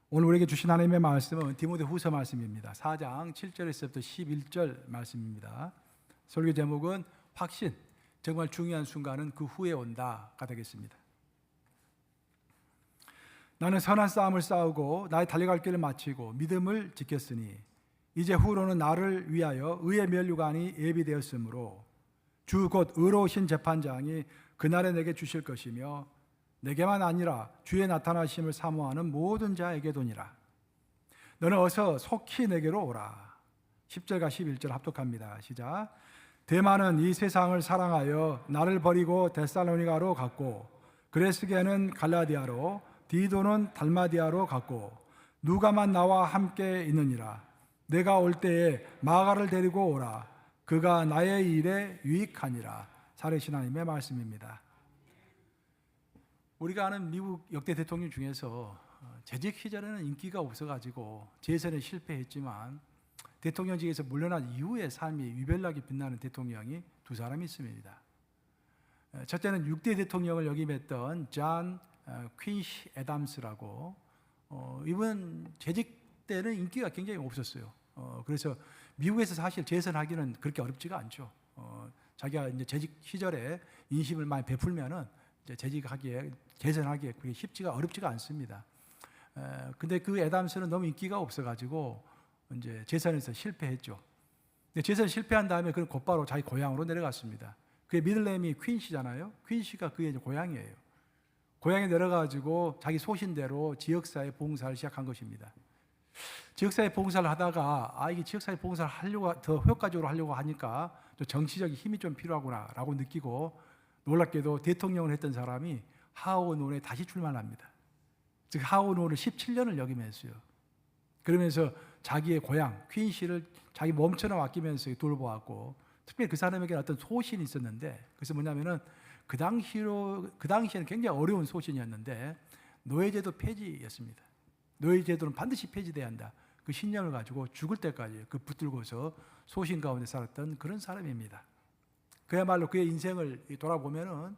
오늘 우리에게 주신 하나님의 말씀은 디모데후서 말씀입니다. 4장 7절에서부터 11절 말씀입니다. 설교 제목은 확신, 정말 중요한 순간은 그 후에 온다가 되겠습니다. 나는 선한 싸움을 싸우고 나의 달려갈 길을 마치고 믿음을 지켰으니 이제 후로는 나를 위하여 의의 면류관이 예비되었으므로 주 곧 의로우신 재판장이 그날에 내게 주실 것이며 내게만 아니라 주의 나타나심을 사모하는 모든 자에게도니라. 너는 어서 속히 내게로 오라. 10절과 11절 합독합니다. 시작. 데마는 이 세상을 사랑하여 나를 버리고 데살로니가로 갔고 그레스게는 갈라디아로 디도는 달마디아로 갔고 누가만 나와 함께 있느니라. 내가 올 때에 마가를 데리고 오라. 그가 나의 일에 유익하니라. 살아계신 하나님의 말씀입니다. 우리가 아는 미국 역대 대통령 중에서 재직 시절에는 인기가 없어가지고 재선에 실패했지만 대통령직에서 물러난 이후의 삶이 유별나게 빛나는 대통령이 두 사람이 있습니다. 첫째는 6대 대통령을 역임했던 존 퀸시 애담스라고, 이분 재직 때는 인기가 굉장히 없었어요. 그래서 미국에서 사실 재선하기는 그렇게 어렵지가 않죠. 자기가 이제 재직 시절에 인심을 많이 베풀면은 이제 재선하기에 그게 어렵지가 않습니다. 근데 그 애담스는 너무 인기가 없어가지고 이제 재선에서 실패했죠. 근데 재선 실패한 다음에 그는 곧바로 자기 고향으로 내려갔습니다. 그의 미들네임이 퀸시잖아요. 퀸시가 그의 고향이에요. 고향에 내려가지고 자기 소신대로 지역사회 봉사를 시작한 것입니다. 지역사회 봉사를 하다가 이게 지역사회 봉사를 하려고 더 효과적으로 하려고 하니까 또 정치적인 힘이 좀 필요하구나라고 느끼고 놀랍게도 대통령을 했던 사람이 하원의원에 다시 출마합니다. 즉 하원의원을 17년을 역임했어요. 그러면서 자기의 고향 퀸시를 자기 몸처럼 아끼면서 돌보았고, 특별히 그 사람에게는 어떤 소신이 있었는데, 그래서 뭐냐면은 그 당시에는 굉장히 어려운 소신이었는데 노예제도 폐지였습니다. 노예제도는 반드시 폐지돼야 한다. 그 신념을 가지고 죽을 때까지 그 붙들고서 소신 가운데 살았던 그런 사람입니다. 그야말로 그의 인생을 돌아보면은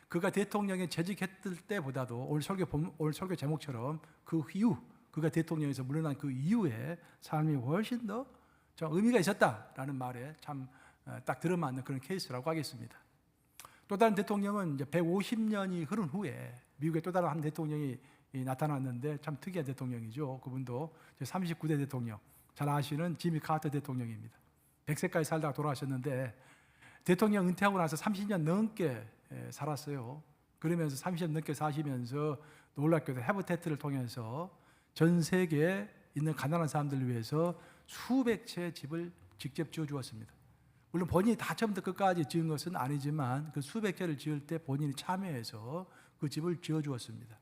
그가 대통령에 재직했을 때보다도 오늘 설교 제목처럼 그 이후, 그가 대통령에서 물러난 그 이후에 삶이 훨씬 더 좀 의미가 있었다라는 말에 참 딱 들어맞는 그런 케이스라고 하겠습니다. 또 다른 대통령은 이제 150년이 흐른 후에 미국의 또 다른 한 대통령이 나타났는데 참 특이한 대통령이죠. 그분도 39대 대통령, 잘 아시는 지미 카터 대통령입니다. 100세까지 살다가 돌아가셨는데 대통령 은퇴하고 나서 30년 넘게 살았어요. 그러면서 30년 넘게 사시면서 놀랍게도 해비태트를 통해서 전 세계에 있는 가난한 사람들을 위해서 수백 채의 집을 직접 지어주었습니다. 물론 본인이 다 처음부터 끝까지 지은 것은 아니지만 그 수백 채를 지을 때 본인이 참여해서 그 집을 지어주었습니다.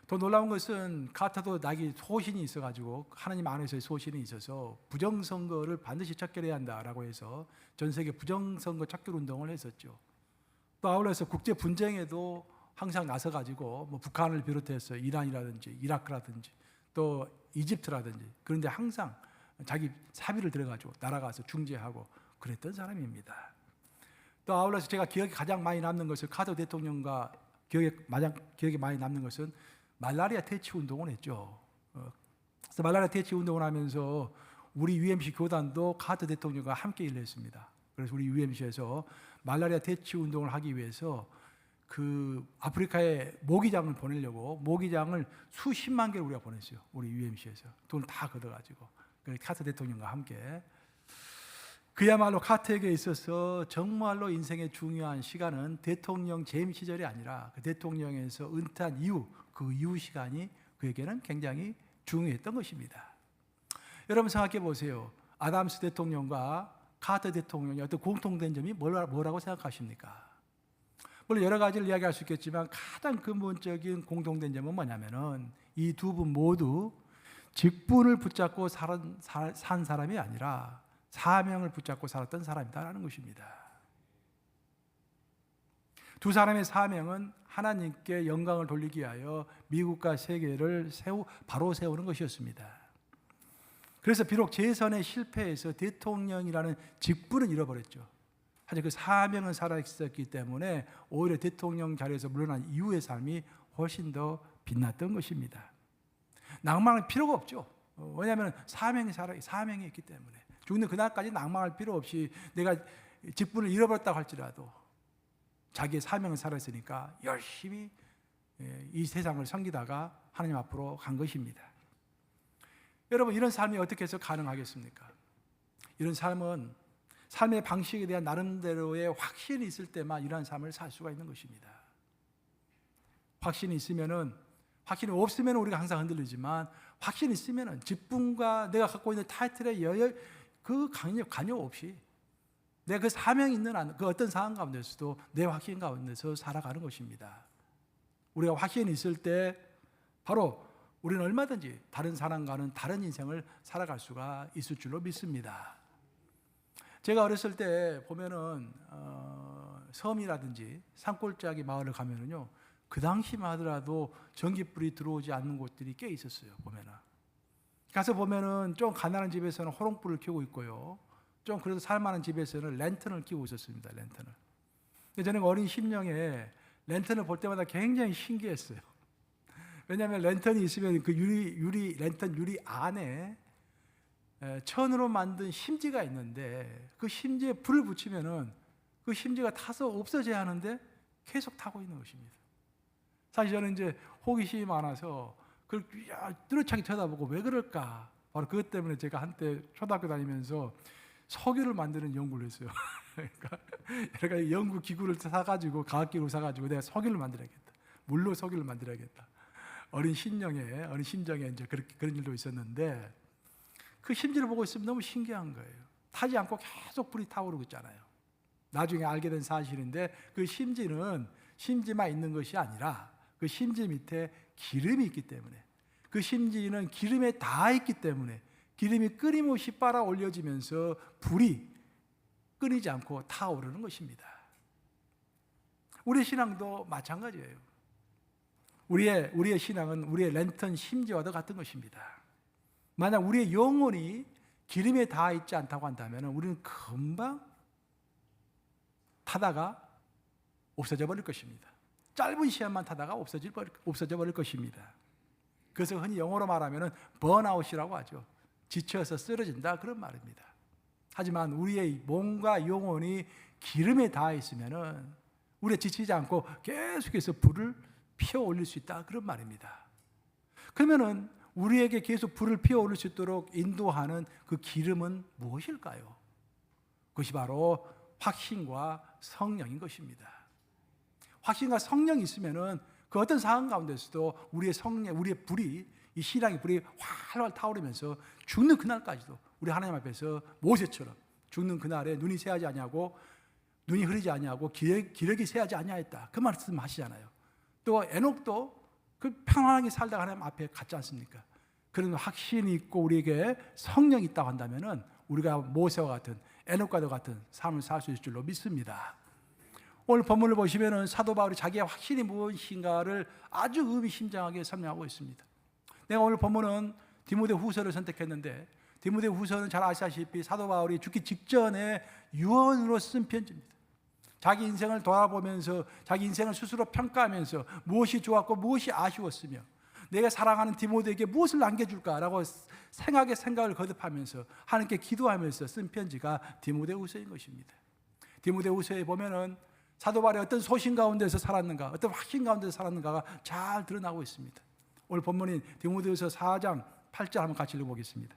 더 놀라운 것은 카터도 자기 소신이 있어가지고 하나님 안에서의 소신이 있어서 부정선거를 반드시 척결해야 한다라고 해서 전 세계 부정선거 척결 운동을 했었죠. 또 아울러서 국제 분쟁에도 항상 나서가지고 뭐 북한을 비롯해서 이란이라든지 이라크라든지 또 이집트라든지 그런데 항상 자기 사비를 들여가지고 날아가서 중재하고 그랬던 사람입니다. 또 아울러서 제가 기억에 가장 많이 남는 것은 카터 대통령과 기억에 많이 남는 것은 말라리아 퇴치 운동을 했죠. 그래서 말라리아 퇴치 운동을 하면서 우리 UMC 교단도 카터 대통령과 함께 일을 했습니다. 그래서 우리 UMC에서 말라리아 퇴치 운동을 하기 위해서 그 아프리카에 모기장을 보내려고 모기장을 수십만 개를 우리가 보냈어요. 우리 UMC에서 돈을 다 걷어가지고 카터 대통령과 함께. 그야말로 카터에게 있어서 정말로 인생의 중요한 시간은 대통령 재임 시절이 아니라 그 대통령에서 은퇴한 이후 그 이후 시간이 그에게는 굉장히 중요했던 것입니다. 여러분 생각해 보세요. 아담스 대통령과 카터 대통령의 어떤 공통된 점이 뭐라고 생각하십니까? 물론 여러 가지를 이야기할 수 있겠지만 가장 근본적인 공통된 점은 뭐냐면은 이 두 분 모두 직분을 붙잡고 산 사람이 아니라 사명을 붙잡고 살았던 사람이다라는 것입니다. 두 사람의 사명은 하나님께 영광을 돌리기 위하여 미국과 세계를 바로 세우는 것이었습니다. 그래서 비록 재선에 실패해서 대통령이라는 직분은 잃어버렸죠. 하지만 그 사명은 살아있었기 때문에 오히려 대통령 자리에서 물러난 이후의 삶이 훨씬 더 빛났던 것입니다. 낭망할 필요가 없죠. 왜냐하면 사명이 있기 때문에 죽는 그날까지 낭망할 필요 없이 내가 직분을 잃어버렸다고 할지라도 자기의 사명을 살았으니까 열심히 이 세상을 섬기다가 하나님 앞으로 간 것입니다. 여러분, 이런 삶이 어떻게 해서 가능하겠습니까? 이런 삶은 삶의 방식에 대한 나름대로의 확신이 있을 때만 이러한 삶을 살 수가 있는 것입니다. 확신이 없으면 우리가 항상 흔들리지만 확신이 있으면 직분과 내가 갖고 있는 타이틀의 그 관여 없이 내가 그 사명이 있는 그 어떤 상황 가운데서도 내 확신 가운데서 살아가는 것입니다. 우리가 확신이 있을 때 바로 우리는 얼마든지 다른 사람과는 다른 인생을 살아갈 수가 있을 줄로 믿습니다. 제가 어렸을 때 보면은 섬이라든지 산골짜기 마을을 가면은요, 그 당시만 하더라도 전기불이 들어오지 않는 곳들이 꽤 있었어요. 보면은 가서 보면은 좀 가난한 집에서는 호롱불을 켜고 있고요, 좀 그래도 살만한 집에서는 랜턴을 켜고 있었습니다. 랜턴을. 저는 어린 심령에 랜턴을 볼 때마다 굉장히 신기했어요. 왜냐하면 랜턴이 있으면 그 랜턴 유리 안에 천으로 만든 심지가 있는데 그 심지에 불을 붙이면은 그 심지가 타서 없어져야 하는데 계속 타고 있는 것입니다. 사실 저는 이제 호기심이 많아서 그걸 뚜렷하게 쳐다보고 왜 그럴까? 바로 그것 때문에 제가 한때 초등학교 다니면서 석유를 만드는 연구를 했어요. 그러니까 여러 가지 연구 기구를 사가지고, 과학기구를 사가지고 내가 석유를 만들어야겠다. 물로 석유를 만들어야겠다. 어린 심정에 이제 그런 일도 있었는데 그 심지를 보고 있으면 너무 신기한 거예요. 타지 않고 계속 불이 타오르고 있잖아요. 나중에 알게 된 사실인데 그 심지는 심지만 있는 것이 아니라 그 심지 밑에 기름이 있기 때문에, 그 심지는 기름에 닿아 있기 때문에 기름이 끊임없이 빨아 올려지면서 불이 끊이지 않고 타오르는 것입니다. 우리의 신앙도 마찬가지예요. 우리의 신앙은 우리의 랜턴 심지와도 같은 것입니다. 만약 우리의 영혼이 기름에 닿아 있지 않다고 한다면 우리는 금방 타다가 없어져 버릴 것입니다. 짧은 시간만 타다가 없어져 버릴 것입니다. 그래서 흔히 영어로 말하면 번아웃이라고 하죠. 지쳐서 쓰러진다, 그런 말입니다. 하지만 우리의 몸과 영혼이 기름에 닿아 있으면 우리가 지치지 않고 계속해서 불을 피워 올릴 수 있다, 그런 말입니다. 그러면은 우리에게 계속 불을 피워 올릴 수 있도록 인도하는 그 기름은 무엇일까요? 그것이 바로 확신과 성령인 것입니다. 확신과 성령이 있으면은 그 어떤 상황 가운데서도 우리의 불이, 이 신앙의 불이 활활 타오르면서 죽는 그날까지도 우리 하나님 앞에서 모세처럼 죽는 그날에 눈이 새하지 아니하고 눈이 흐리지 아니하고 기력이 새하지 아니하였다, 그 말씀 하시잖아요. 또 에녹도 그 평안하게 살다가 하나님 앞에 갔지 않습니까? 그런 확신이 있고 우리에게 성령이 있다고 한다면은 우리가 모세와 같은, 에녹과도 같은 삶을 살 수 있을 줄로 믿습니다. 오늘 본문을 보시면은 사도 바울이 자기의 확신이 무엇인가를 아주 의미심장하게 설명하고 있습니다. 내가 오늘 본문은 디모데후서를 선택했는데, 디모데후서는 잘 아시다시피 사도 바울이 죽기 직전에 유언으로 쓴 편지입니다. 자기 인생을 돌아보면서 자기 인생을 스스로 평가하면서 무엇이 좋았고 무엇이 아쉬웠으며 내가 사랑하는 디모데에게 무엇을 남겨줄까라고 생각을 거듭하면서 하나님께 기도하면서 쓴 편지가 디모데후서인 것입니다. 디모데후서에 보면은 사도 바울이 어떤 소신 가운데서 살았는가, 어떤 확신 가운데서 살았는가가 잘 드러나고 있습니다. 오늘 본문인 디모데후서 4장 8절 한번 같이 읽어보겠습니다.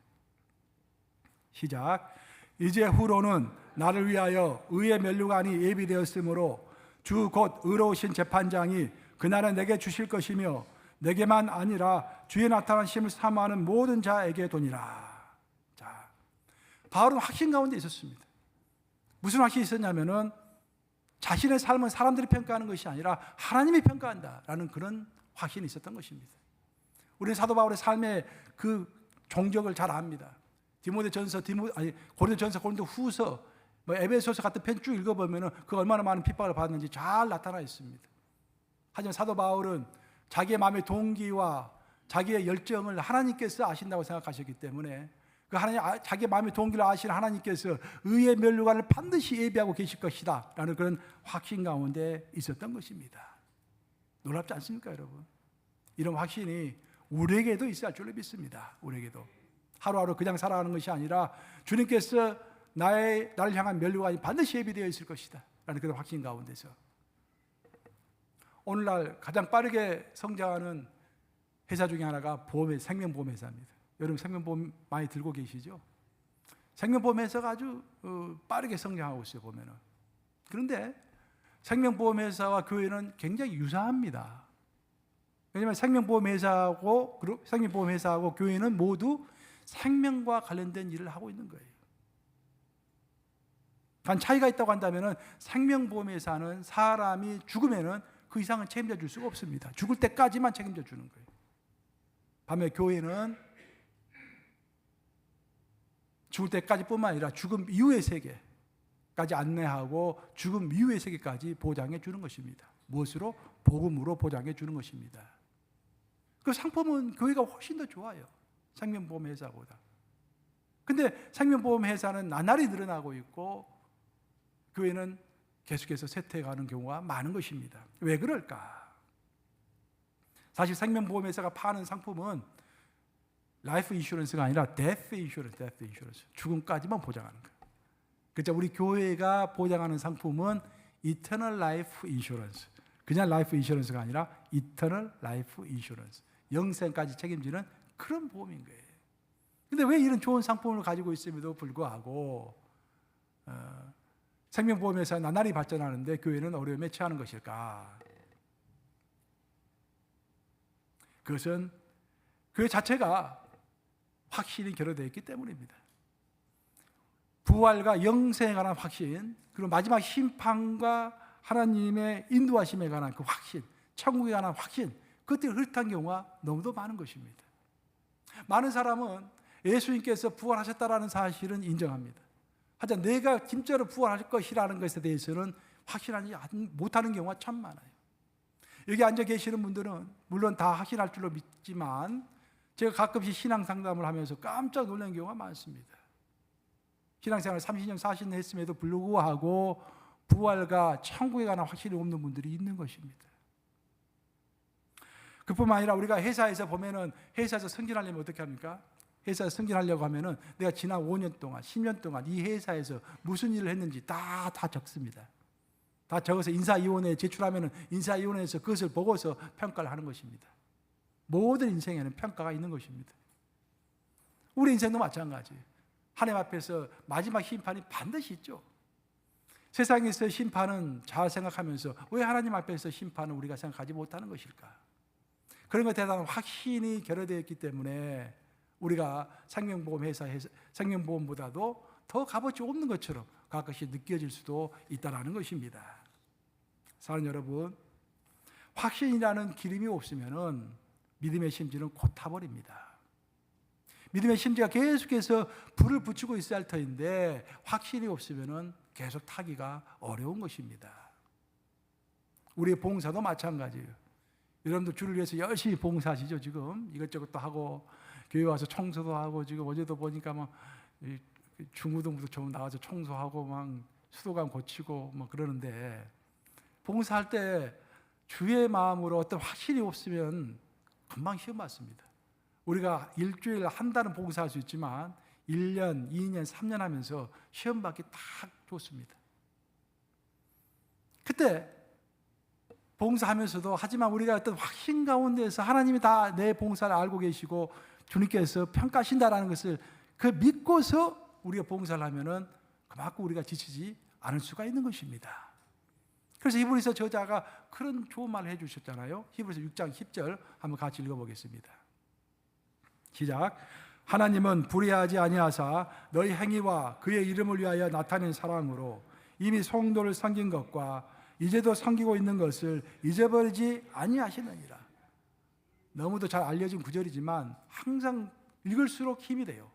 시작. 이제 후로는 나를 위하여 의의 면류관이 예비되었으므로 주 곧 의로우신 재판장이 그날에 내게 주실 것이며 내게만 아니라 주의 나타나심을 사모하는 모든 자에게 도니라. 자, 바울은 확신 가운데 있었습니다. 무슨 확신이 있었냐면은 자신의 삶은 사람들이 평가하는 것이 아니라 하나님이 평가한다라는 그런 확신이 있었던 것입니다. 우리는 사도 바울의 삶의 그 종적을 잘 압니다. 고린도전서, 고린도후서, 에베소서 같은 편 쭉 읽어보면은 그 얼마나 많은 핍박을 받았는지 잘 나타나 있습니다. 하지만 사도 바울은 자기의 마음의 동기와 자기의 열정을 하나님께서 아신다고 생각하셨기 때문에 자기의 마음의 동기를 아시는 하나님께서 의의 면류관을 반드시 예비하고 계실 것이다 라는 그런 확신 가운데 있었던 것입니다. 놀랍지 않습니까, 여러분? 이런 확신이 우리에게도 있어야 할 줄로 믿습니다. 우리에게도 하루하루 그냥 살아가는 것이 아니라 주님께서 나를 향한 면류관이 반드시 예비되어 있을 것이다 라는 그런 확신 가운데서 오늘날 가장 빠르게 성장하는 회사 중에 하나가 생명보험 회사입니다. 여러분 생명보험 많이 들고 계시죠? 생명보험 회사가 아주 빠르게 성장하고 있어요, 보면은. 그런데 생명보험 회사와 교회는 굉장히 유사합니다. 왜냐하면 생명보험 회사하고 교회는 모두 생명과 관련된 일을 하고 있는 거예요. 단 차이가 있다고 한다면 생명보험 회사는 사람이 죽으면 그 이상은 책임져 줄 수가 없습니다. 죽을 때까지만 책임져 주는 거예요. 반면 교회는 죽을 때까지뿐만 아니라 죽음 이후의 세계까지 안내하고 죽음 이후의 세계까지 보장해 주는 것입니다. 무엇으로? 복음으로 보장해 주는 것입니다. 그 상품은 교회가 훨씬 더 좋아요. 생명보험 회사보다. 근데 생명보험 회사는 나날이 늘어나고 있고 교회는 계속해서 쇠퇴해가는 경우가 많은 것입니다. 왜 그럴까? 사실 생명보험 회사가 파는 상품은 라이프 인슈런스가 아니라 데스 인슈런스, 죽음까지만 보장하는 거예요. 그렇죠? 우리 교회가 보장하는 상품은 이터널 라이프 인슈런스, 그냥 라이프 인슈런스가 아니라 이터널 라이프 인슈런스, 영생까지 책임지는 그런 보험인 거예요. 근데 왜 이런 좋은 상품을 가지고 있음에도 불구하고 생명보험회사는 나날이 발전하는데 교회는 어려움에 처하는 것일까? 그것은 교회 자체가 확신이 결여되어 있기 때문입니다. 부활과 영생에 관한 확신, 그리고 마지막 심판과 하나님의 인도하심에 관한 그 확신, 천국에 관한 확신, 그것들이 흐릿한 경우가 너무도 많은 것입니다. 많은 사람은 예수님께서 부활하셨다라는 사실은 인정합니다. 하지만 내가 진짜로 부활할 것이라는 것에 대해서는 확신하지 못하는 경우가 참 많아요. 여기 앉아 계시는 분들은 물론 다 확신할 줄로 믿지만 제가 가끔씩 신앙 상담을 하면서 깜짝 놀라는 경우가 많습니다. 신앙생활 30년, 40년 했음에도 불구하고 부활과 천국에 관한 확신이 없는 분들이 있는 것입니다. 그뿐만 아니라 우리가 회사에서 보면은 회사에서 승진하려면 어떻게 합니까? 회사에서 승진하려고 하면은 내가 지난 5년 동안, 10년 동안 이 회사에서 무슨 일을 했는지 다 적습니다. 다 적어서 인사위원회에 제출하면은 인사위원회에서 그것을 보고서 평가를 하는 것입니다. 모든 인생에는 평가가 있는 것입니다. 우리 인생도 마찬가지예요. 하나님 앞에서 마지막 심판이 반드시 있죠. 세상에서 심판은 잘 생각하면서 왜 하나님 앞에서 심판은 우리가 생각하지 못하는 것일까? 그런 것에 대한 확신이 결여되어 있기 때문에 우리가 생명보험보다도 더 값어치 없는 것처럼 가끔씩 느껴질 수도 있다는 것입니다. 사랑하는 여러분, 확신이라는 기름이 없으면 믿음의 심지는 곧 타버립니다. 믿음의 심지가 계속해서 불을 붙이고 있어야 할 터인데 확신이 없으면 계속 타기가 어려운 것입니다. 우리의 봉사도 마찬가지예요. 여러분들 주를 위해서 열심히 봉사하시죠. 지금 이것저것도 하고 교회 와서 청소도 하고 지금 어제도 보니까 막 중고등부도 좀 나와서 청소하고 막 수도관 고치고 뭐 그러는데 봉사할 때 주의 마음으로 어떤 확신이 없으면 금방 시험 맞습니다. 우리가 일주일 한 달은 봉사할 수 있지만 1년, 2년, 3년 하면서 시험 받기 딱 좋습니다. 그때 봉사하면서도 하지만 우리가 어떤 확신 가운데서 하나님이 다 내 봉사를 알고 계시고 주님께서 평가하신다라는 것을 그 믿고서 우리가 봉사를 하면은 그만큼 우리가 지치지 않을 수가 있는 것입니다. 그래서 히브리서 저자가 그런 좋은 말을 해주셨잖아요. 히브리서 6장 10절 한번 같이 읽어보겠습니다. 시작. 하나님은 불의하지 아니하사 너희 행위와 그의 이름을 위하여 나타낸 사랑으로 이미 성도를 섬긴 것과 이제도 섬기고 있는 것을 잊어버리지 아니하시느니라. 너무도 잘 알려진 구절이지만 항상 읽을수록 힘이 돼요.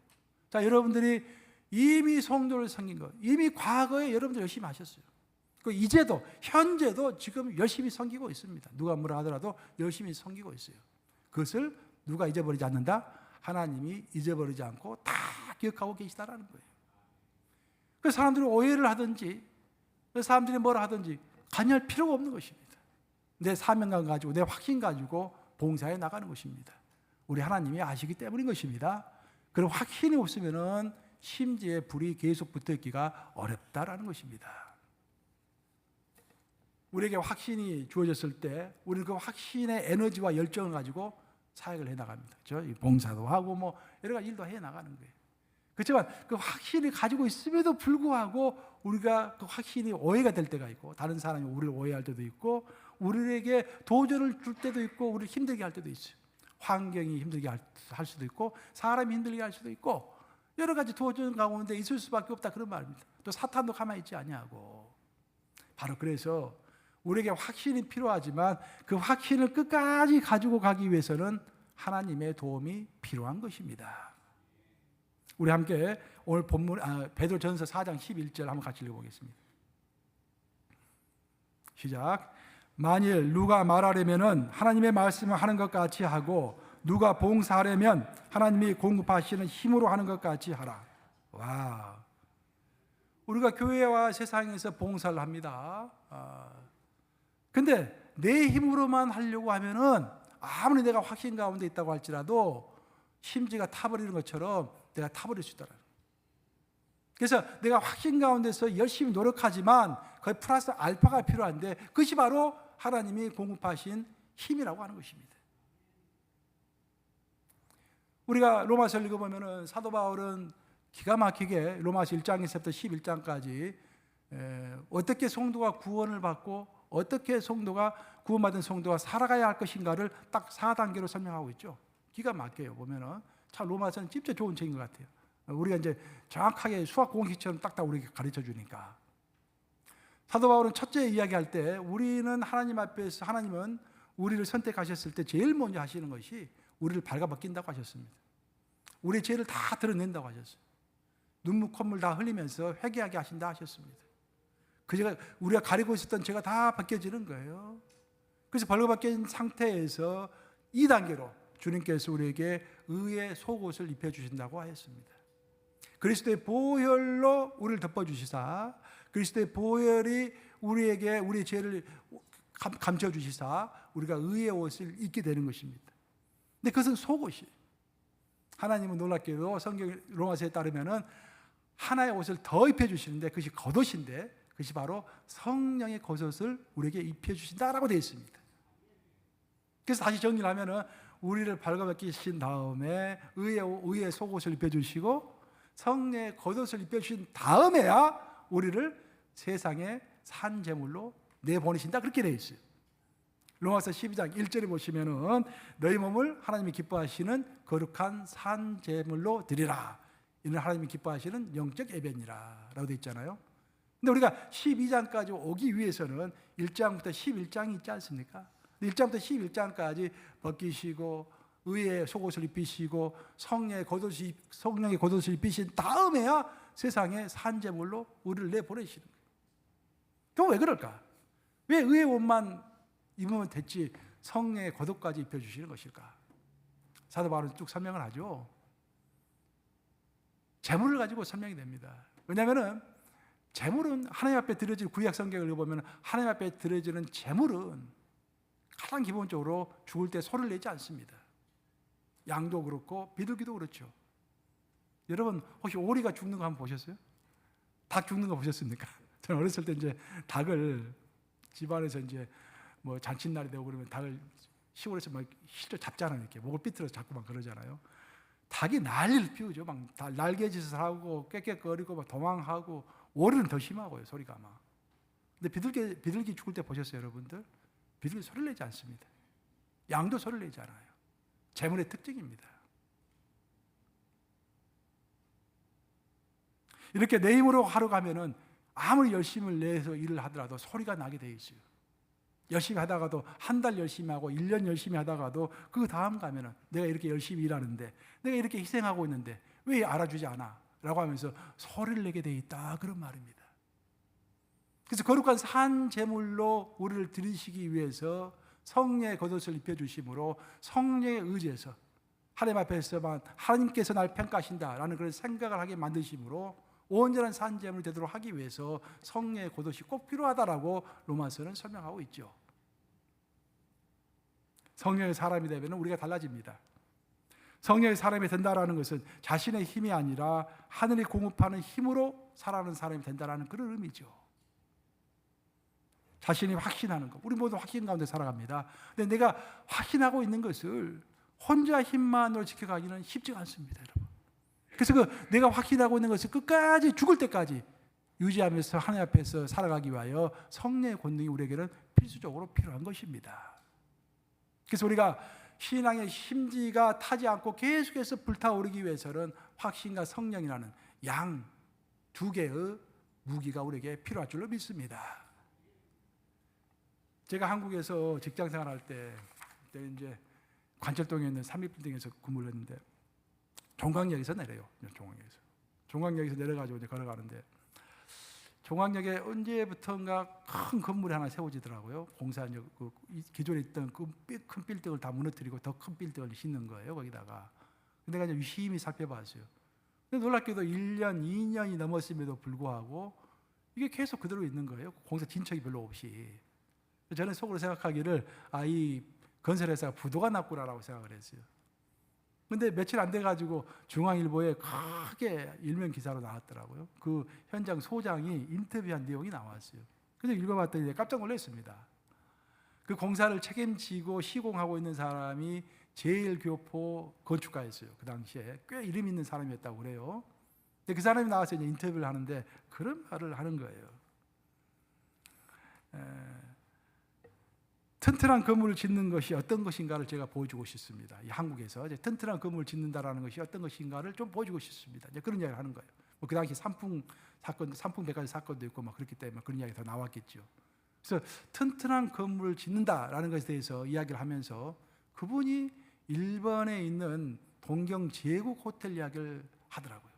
자, 여러분들이 이미 성도를 섬긴 것, 이미 과거에 여러분들 열심히 하셨어요. 그 이제도 현재도 지금 열심히 섬기고 있습니다. 누가 뭐라 하더라도 열심히 섬기고 있어요. 그것을 누가 잊어버리지 않는다? 하나님이 잊어버리지 않고 다 기억하고 계시다라는 거예요. 그래서 사람들이 오해를 하든지 사람들이 뭐라 하든지 관여할 필요가 없는 것입니다. 내 사명감 가지고 내 확신 가지고 봉사해 나가는 것입니다. 우리 하나님이 아시기 때문인 것입니다. 그런 확신이 없으면은 심지에 불이 계속 붙어있기가 어렵다라는 것입니다. 우리에게 확신이 주어졌을 때 우리는 그 확신의 에너지와 열정을 가지고 사역을 해나갑니다. 그렇죠? 봉사도 하고 뭐 여러 가지 일도 해나가는 거예요. 그렇지만 그 확신을 가지고 있음에도 불구하고 우리가 그 확신이 오해가 될 때가 있고, 다른 사람이 우리를 오해할 때도 있고, 우리에게 도전을 줄 때도 있고, 우리를 힘들게 할 때도 있어요. 환경이 힘들게 할 수도 있고, 사람이 힘들게 할 수도 있고, 여러 가지 도전 가운데 있을 수밖에 없다, 그런 말입니다. 또 사탄도 가만히 있지 아니하고. 바로 그래서 우리에게 확신이 필요하지만 그 확신을 끝까지 가지고 가기 위해서는 하나님의 도움이 필요한 것입니다. 우리 함께 오늘 본문 베드로전서 4장 11절 한번 같이 읽어보겠습니다. 시작. 만일 누가 말하려면은 하나님의 말씀을 하는 것 같이 하고, 누가 봉사하려면 하나님이 공급하시는 힘으로 하는 것 같이 하라. 와, 우리가 교회와 세상에서 봉사를 합니다. 근데 내 힘으로만 하려고 하면은 아무리 내가 확신 가운데 있다고 할지라도 심지가 타버리는 것처럼 내가 타버릴 수 있다는. 그래서 내가 확신 가운데서 열심히 노력하지만 거의 플러스 알파가 필요한데, 그것이 바로 하나님이 공급하신 힘이라고 하는 것입니다. 우리가 로마서를 읽어보면 사도 바울은 기가 막히게 로마서 1장에서부터 11장까지 어떻게 성도가 구원을 받고 어떻게 성도가 구원받은 성도가 살아가야 할 것인가를 딱 4단계로 설명하고 있죠. 기가 막혀요. 보면은 참 로마서는 진짜 좋은 책인 것 같아요. 우리가 이제 정확하게 수학 공식처럼 딱딱 우리에게 가르쳐 주니까. 사도 바울은 첫째 이야기할 때 우리는 하나님 앞에서, 하나님은 우리를 선택하셨을 때 제일 먼저 하시는 것이 우리를 발가벗긴다고 하셨습니다. 우리의 죄를 다 드러낸다고 하셨어요. 눈물 콧물 다 흘리면서 회개하게 하신다 하셨습니다. 그 죄가, 우리가 가리고 있었던 죄가 다 벗겨지는 거예요. 그래서 발가벗긴 상태에서 2단계로 주님께서 우리에게 의의 속옷을 입혀주신다고 하였습니다. 그리스도의 보혈로 우리를 덮어주시사, 그리스도의 보혈이 우리에게 우리의 죄를 감춰주시사 우리가 의의 옷을 입게 되는 것입니다. 근데 그것은 속옷이에요. 하나님은 놀랍게도 성경 로마서에 따르면은 하나의 옷을 더 입혀주시는데 그것이 겉옷인데, 그것이 바로 성령의 겉옷을 우리에게 입혀주신다라고 되어 있습니다. 그래서 다시 정리를 하면은 우리를 발가벗기신 다음에 의의 속옷을 입혀주시고 성령의 겉옷을 입혀주신 다음에야 우리를 세상에 산 제물로 내보내신다, 그렇게 되어 있어요. 로마서 12장 1절에 보시면은 너희 몸을 하나님이 기뻐하시는 거룩한 산 제물로 드리라. 이는 하나님이 기뻐하시는 영적 예배니라 라고 되어 있잖아요. 근데 우리가 12장까지 오기 위해서는 1장부터 11장이 있지 않습니까? 1장부터 11장까지 벗기시고 의의 속옷을 입히시고 성령의 겉옷을 입히신 다음에야 세상에 산 제물로 우리를 내보내시는 거예요. 그럼 왜 그럴까? 왜 의의 옷만 입으면 됐지 성령의 겉옷까지 입혀주시는 것일까? 사도 바울은 쭉 설명을 하죠. 제물을 가지고 설명이 됩니다. 왜냐하면 제물은 하나님 앞에 드려질, 구약 성경을 읽어보면 하나님 앞에 드려지는 제물은 가장 기본적으로 죽을 때 소리를 내지 않습니다. 양도 그렇고 비둘기도 그렇죠. 여러분 혹시 오리가 죽는 거 한번 보셨어요? 닭 죽는 거 보셨습니까? 저는 어렸을 때 이제 닭을 집안에서 이제 뭐 잔칫날이 되고 그러면 닭을 시골에서 막 실제 잡잖아요. 이렇게 목을 삐뚤어서 자꾸만 그러잖아요. 닭이 난리를 피우죠. 막 날개짓을 하고 깨깨거리고 막 도망하고, 오리는 더 심하고요, 소리가 막. 근데 비둘기 죽을 때 보셨어요, 여러분들? 비둘기 소리를 내지 않습니다. 양도 소리를 내지 않아요. 제물의 특징입니다. 이렇게 내 힘으로 하러 가면은 아무리 열심을 내서 일을 하더라도 소리가 나게 돼 있어요. 열심히 하다가도 한 달 열심히 하고 1년 열심히 하다가도 그 다음 가면은 내가 이렇게 열심히 일하는데, 내가 이렇게 희생하고 있는데 왜 알아주지 않아? 라고 하면서 소리를 내게 돼 있다, 그런 말입니다. 그래서 거룩한 산 제물로 우리를 드리시기 위해서 성령의 겉옷을 입혀주심으로 성령에 의지해서 하나님 앞에서만 하나님께서 날 평가하신다라는 그런 생각을 하게 만드심으로 온전한 산 제물이 되도록 하기 위해서 성령의 겉옷이 꼭 필요하다라고 로마서는 설명하고 있죠. 성령의 사람이 되면 우리가 달라집니다. 성령의 사람이 된다라는 것은 자신의 힘이 아니라 하늘이 공급하는 힘으로 살아가는 사람이 된다라는 그런 의미죠. 자신이 확신하는 것. 우리 모두 확신 가운데 살아갑니다. 근데 내가 확신하고 있는 것을 혼자 힘만으로 지켜가기는 쉽지가 않습니다, 여러분. 그래서 내가 확신하고 있는 것을 끝까지 죽을 때까지 유지하면서 하나님 앞에서 살아가기 위하여 성령의 권능이 우리에게는 필수적으로 필요한 것입니다. 그래서 우리가 신앙의 심지가 타지 않고 계속해서 불타오르기 위해서는 확신과 성령이라는 양 두 개의 무기가 우리에게 필요할 줄로 믿습니다. 제가 한국에서 직장 생활할 때 그때 이제 관철동에 있는 삼립빌딩에서 근무를 했는데 종강역에서 내려요. 종강역에서 내려가지고 이제 걸어가는데 종강역에 언제부턴가 큰 건물이 하나 세워지더라고요. 공사역 기존에 있던 그 큰 빌딩을 다 무너뜨리고 더 큰 빌딩을 짓는 거예요. 거기다가. 근데 내가 이제 유심히 살펴봤어요. 근데 놀랍게도 1년, 2년이 넘었음에도 불구하고 이게 계속 그대로 있는 거예요. 공사 진척이 별로 없이. 저는 속으로 생각하기를 이 건설회사가 부도가 났구나라고 생각을 했어요. 근데 며칠 안 돼가지고 중앙일보에 크게 일면 기사로 나왔더라고요. 그 현장 소장이 인터뷰한 내용이 나왔어요. 그래서 읽어봤더니 깜짝 놀랐습니다. 그 공사를 책임지고 시공하고 있는 사람이 제일교포 건축가였어요. 그 당시에 꽤 이름 있는 사람이었다고 그래요. 근데 그 사람이 나와서 이제 인터뷰를 하는데 그런 말을 하는 거예요. 튼튼한 건물을 짓는 것이 어떤 것인가를 제가 보여주고 싶습니다. 이 한국에서 이제 튼튼한 건물을 짓는다라는 것이 어떤 것인가를 좀 보여주고 싶습니다. 이제 그런 이야기를 하는 거예요. 그 당시 삼풍백화점 사건도 있고 막 그렇기 때문에 그런 이야기가 더 나왔겠죠. 그래서 튼튼한 건물을 짓는다라는 것에 대해서 이야기를 하면서 그분이 일본에 있는 동경 제국 호텔 이야기를 하더라고요.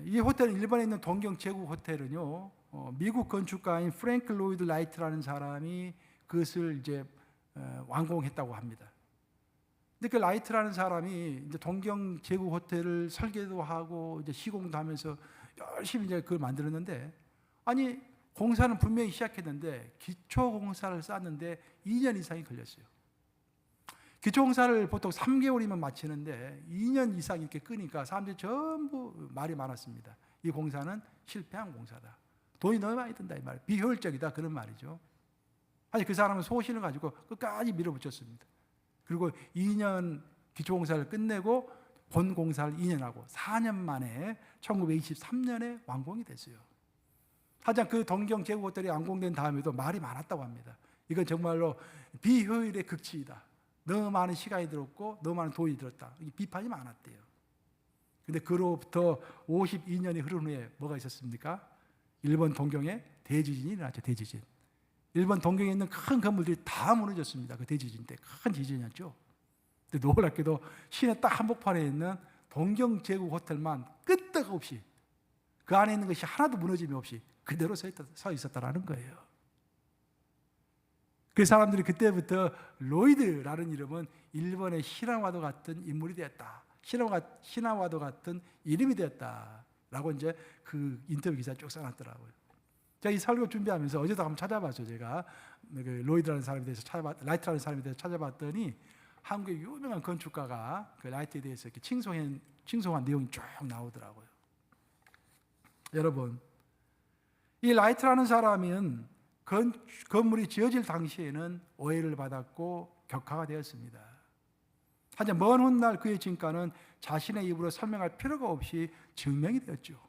이 호텔, 일본에 있는 동경 제국 호텔은요, 미국 건축가인 프랭크 로이드 라이트라는 사람이 그것을 이제 완공했다고 합니다. 근데 그 라이트라는 사람이 이제 동경 제국 호텔을 설계도 하고 이제 시공도 하면서 열심히 이제 그걸 만들었는데, 아니 공사는 분명히 시작했는데 기초 공사를 쌓는데 2년 이상이 걸렸어요. 기초 공사를 보통 3개월이면 마치는데 2년 이상 이렇게 끄니까 사람들이 전부 말이 많았습니다. 이 공사는 실패한 공사다. 돈이 너무 많이 든다 이 말. 비효율적이다 그런 말이죠. 아니 그 사람은 소신을 가지고 끝까지 밀어붙였습니다. 그리고 2년 기초 공사를 끝내고 본 공사를 2년 하고 4년 만에 1923년에 완공이 됐어요. 하지만 그 동경 제국 호텔이 완공된 다음에도 말이 많았다고 합니다. 이건 정말로 비효율의 극치이다. 너무 많은 시간이 들었고 너무 많은 돈이 들었다. 비판이 많았대요. 그런데 그로부터 52년이 흐른 후에 뭐가 있었습니까? 일본 동경에 대지진이 일어났죠. 대지진. 일본 동경에 있는 큰 건물들이 다 무너졌습니다. 그 대지진 때 큰 지진이었죠. 근데 놀랍게도 시내 딱 한복판에 있는 동경 제국 호텔만 끄떡없이 그 안에 있는 것이 하나도 무너짐이 없이 그대로 서 있었다라는 거예요. 그 사람들이 그때부터 로이드라는 이름은 일본의 신화와도 같은 인물이 되었다. 신화와도 같은 이름이 되었다라고 이제 그 인터뷰 기사 쭉 써놨더라고요. 제가 이 설교 준비하면서 어제도 한번 찾아봤죠. 제가 그 로이드라는 사람에 대해서 라이트라는 사람에 대해서 찾아봤더니 한국의 유명한 건축가가 그 라이트에 대해서 이렇게 칭송한 내용이 쭉 나오더라고요. 여러분, 이 라이트라는 사람은 건물이 지어질 당시에는 오해를 받았고 격하가 되었습니다. 하지만 먼 훗날 그의 진가는 자신의 입으로 설명할 필요가 없이 증명이 되었죠.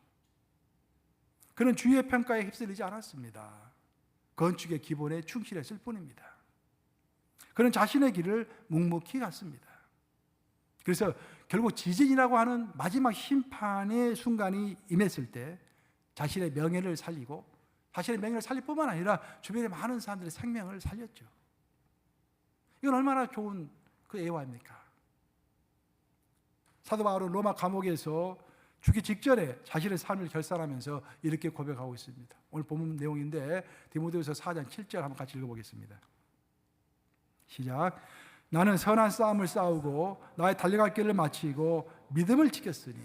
그는 주위의 평가에 휩쓸리지 않았습니다. 건축의 기본에 충실했을 뿐입니다. 그는 자신의 길을 묵묵히 갔습니다. 그래서 결국 지진이라고 하는 마지막 심판의 순간이 임했을 때 자신의 명예를 살리고 자신의 명예를 살릴 뿐만 아니라 주변의 많은 사람들의 생명을 살렸죠. 이건 얼마나 좋은 그 애화입니까? 사도 바울은 로마 감옥에서 죽기 직전에 자신의 삶을 결산하면서 이렇게 고백하고 있습니다. 오늘 본문 내용인데 디모데후서 4장 7절 한번 같이 읽어보겠습니다. 시작. 나는 선한 싸움을 싸우고 나의 달려갈 길을 마치고 믿음을 지켰으니.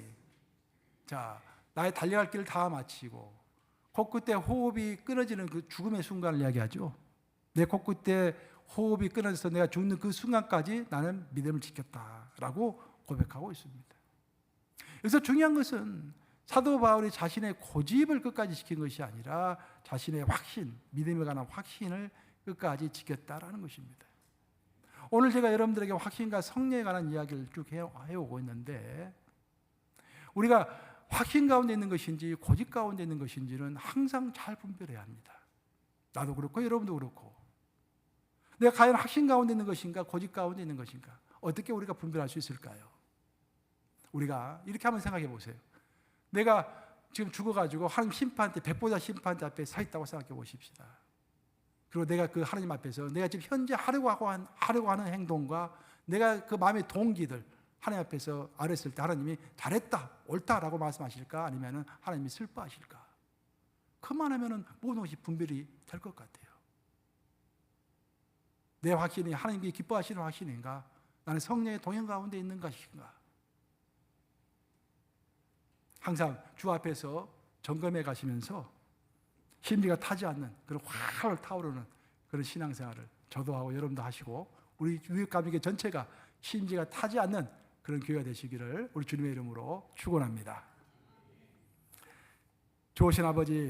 자, 나의 달려갈 길을 다 마치고 코끝에 호흡이 끊어지는 그 죽음의 순간을 이야기하죠. 내 코끝에 호흡이 끊어져서 내가 죽는 그 순간까지 나는 믿음을 지켰다라고 고백하고 있습니다. 여기서 중요한 것은 사도 바울이 자신의 고집을 끝까지 지킨 것이 아니라 자신의 확신, 믿음에 관한 확신을 끝까지 지켰다라는 것입니다. 오늘 제가 여러분들에게 확신과 성령에 관한 이야기를 쭉 해오고 있는데, 우리가 확신 가운데 있는 것인지 고집 가운데 있는 것인지는 항상 잘 분별해야 합니다. 나도 그렇고 여러분도 그렇고. 내가 과연 확신 가운데 있는 것인가 고집 가운데 있는 것인가, 어떻게 우리가 분별할 수 있을까요? 우리가 이렇게 한번 생각해 보세요. 내가 지금 죽어가지고 하나님 심판대, 백보자 심판대 앞에 서 있다고 생각해 보십시다. 그리고 내가 그 하나님 앞에서 내가 지금 현재 하려고 하는 행동과 내가 그 마음의 동기들 하나님 앞에서 아랬을 때 하나님이 잘했다, 옳다라고 말씀하실까, 아니면 하나님이 슬퍼하실까? 그만하면 모든 것이 분별이 될 것 같아요. 내 확신이 하나님께 기뻐하시는 확신인가, 나는 성령의 동행 가운데 있는 것인가? 항상 주 앞에서 점검해 가시면서 심리가 타지 않는 그런 활활 타오르는 그런 신앙생활을 저도 하고 여러분도 하시고, 우리 유익감리교 전체가 심지가 타지 않는 그런 교회가 되시기를 우리 주님의 이름으로 축원합니다. 좋으신 아버지,